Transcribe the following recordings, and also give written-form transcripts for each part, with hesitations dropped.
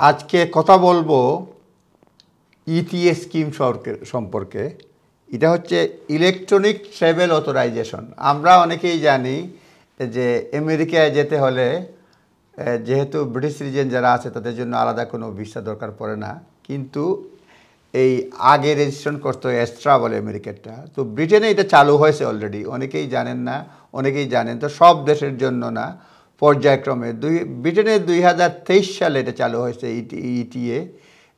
আজকে কথা বলবো ইটিএ স্কিম সম্পর্কে। এটা হচ্ছে ইলেকট্রনিক ট্রাভেল অথরাইজেশন। আমরা অনেকেই জানি যে আমেরিকায় যেতে হলে যেহেতু ব্রিটিশ সিটিজেন যারা আছে তাদের জন্য আলাদা কোনো ভিসা দরকার পড়ে না, কিন্তু এই আগে রেজিস্ট্রেশন করতে হয় এক্সট্রা বলে আমেরিকারটা। তো ব্রিটেনে এটা চালু হয়েছে অলরেডি, অনেকেই জানেন না, অনেকেই জানেন। তো সব দেশের জন্য না, পর্যায়ক্রমে ব্রিটেনে 2023 সালে এটা চালু হয়েছে ইটিএ,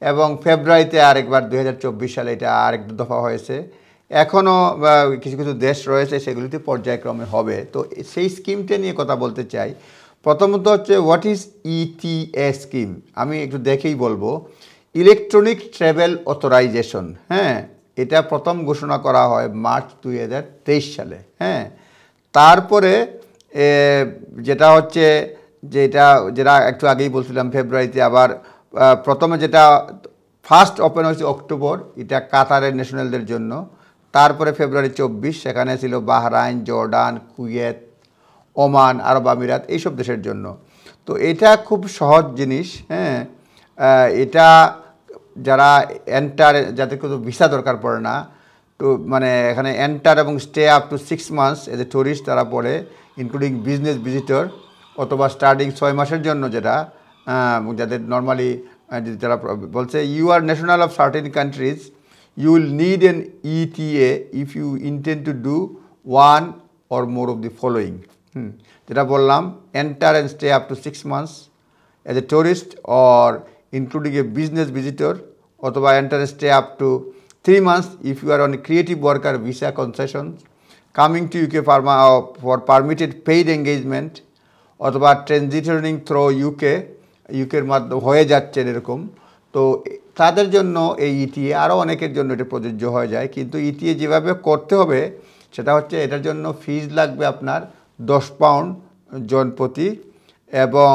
এবং ফেব্রুয়ারিতে আরেকবার 2024 সালে এটা আরেক দফা হয়েছে। এখনও কিছু কিছু দেশ রয়েছে সেগুলিতে পর্যায়ক্রমে হবে। তো সেই স্কিমটা নিয়ে কথা বলতে চাই। প্রথমত হচ্ছে হোয়াট ইজ ইটিএ স্কিম, আমি একটু দেখেই বলবো। ইলেকট্রনিক ট্রাভেল অথরাইজেশন, হ্যাঁ, এটা প্রথম ঘোষণা করা হয় মার্চ 2023 সালে। হ্যাঁ, তারপরে যেটা হচ্ছে যেটা একটু আগেই বলছিলাম ফেব্রুয়ারিতে, আবার প্রথমে যেটা ফার্স্ট ওপেন হয়েছে অক্টোবর, এটা কাতারের ন্যাশনালদের জন্য। তারপরে ফেব্রুয়ারি 24 সেখানে ছিল বাহরাইন, জর্ডান, কুয়েত, ওমান, আরব আমিরাত, এইসব দেশের জন্য। তো এটা খুব সহজ জিনিস। হ্যাঁ, এটা যারা যাদের কোনো ভিসা দরকার পড়ে না, তো মানে এখানে এন্টার এবং stay up to 6 months as a tourist তারা পড়ে, ইনক্লুডিং বিজনেস ভিজিটর, অথবা স্টার্টিং 6 মাসের জন্য যেটা যাদের নর্মালি যারা বলছে you are national of certain countries, you will need an ETA if you intend to do one or more of the following. যেটা বললাম, enter and stay up to 6 months as a tourist or including a business visitor, অথবা enter stay up to 3 months if you are on a creative worker visa concessions, coming to UK for permitted paid engagement, অথবা transitioning through ইউকের মাধ্যমে হয়ে যাচ্ছেন এরকম। তো তাদের জন্য এই ইটিএ, আরও অনেকের জন্য এটা প্রযোজ্য হয়ে যায়। কিন্তু ইটিএ যেভাবে করতে হবে সেটা হচ্ছে এটার জন্য ফিজ লাগবে আপনার 10 পাউন্ড জনপ্রতি, এবং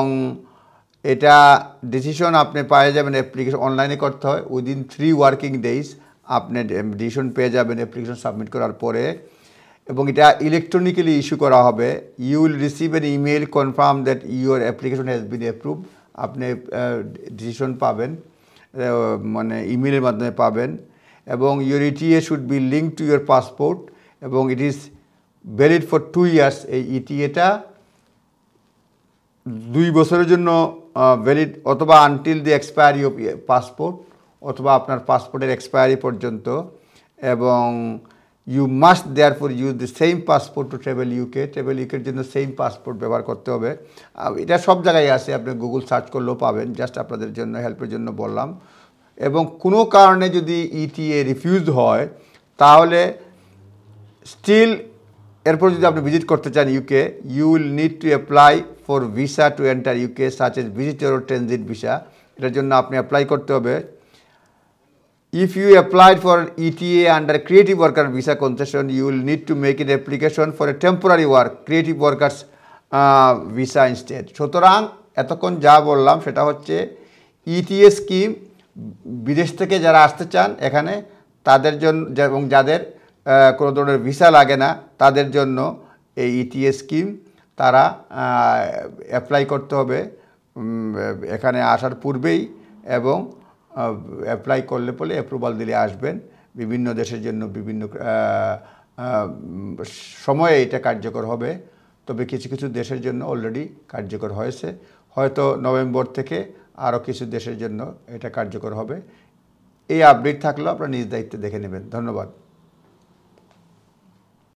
এটা ডিসিশন আপনি পেয়ে যাবেন, অ্যাপ্লিকেশন অনলাইনে করতে হয়। উইদিন 3 ওয়ার্কিং ডেজ আপনি ডিসিশন পেয়ে যাবেন অ্যাপ্লিকেশন সাবমিট করার পরে, এবং এটা ইলেকট্রনিক্যালি ইস্যু করা হবে। You will receive an email confirm that your application has been approve. আপনি ডিসিশন পাবেন, মানে ইমেলের মাধ্যমে পাবেন, এবং your ETA should be link to your passport, এবং it is valid for 2 years. এই ইটিএটা 2 বছরের জন্য ভ্যালিড, অথবা until the expiry of passport, অথবা আপনার পাসপোর্টের এক্সপায়ারি পর্যন্ত। এবং you must therefore use the same passport to travel UK. Travel ইউকের জন্য সেম পাসপোর্ট ব্যবহার করতে হবে। এটা সব জায়গায় আছে, আপনি গুগল সার্চ করলেও পাবেন। জাস্ট আপনাদের জন্য হেল্পের জন্য বললাম। এবং কোনো কারণে যদি ইটিএ রিফিউজ হয় তাহলে স্টিল এরপর যদি আপনি ভিজিট করতে চান UK, you will need to apply for visa to enter UK such as visitor ও ট্রানজিট ভিসা। এটার জন্য আপনি অ্যাপ্লাই করতে হবে। If you applied for ETA under creative worker visa concession, you will need to make an application for a temporary work creative workers visa instead. সুতরাং এতক্ষণ যা বললাম সেটা হচ্ছে ইটিএ স্কিম, বিদেশ থেকে যারা আসতে চান এখানে তাদের জন্য, এবং যাদের কোনো ধরনের ভিসা লাগে না তাদের জন্য এই ইটিএ স্কিম তারা অ্যাপ্লাই করতে হবে এখানে আসার পূর্বেই, এবং অ্যাপ্লাই করলে পরে অ্যাপ্রুভাল দিলে আসবেন। বিভিন্ন দেশের জন্য বিভিন্ন সময়ে এটা কার্যকর হবে, তবে কিছু কিছু দেশের জন্য অলরেডি কার্যকর হয়েছে। হয়তো নভেম্বর থেকে আরও কিছু দেশের জন্য এটা কার্যকর হবে। এই আপডেট থাকলেও আপনারা নিজ দায়িত্বে দেখে নেবেন। ধন্যবাদ।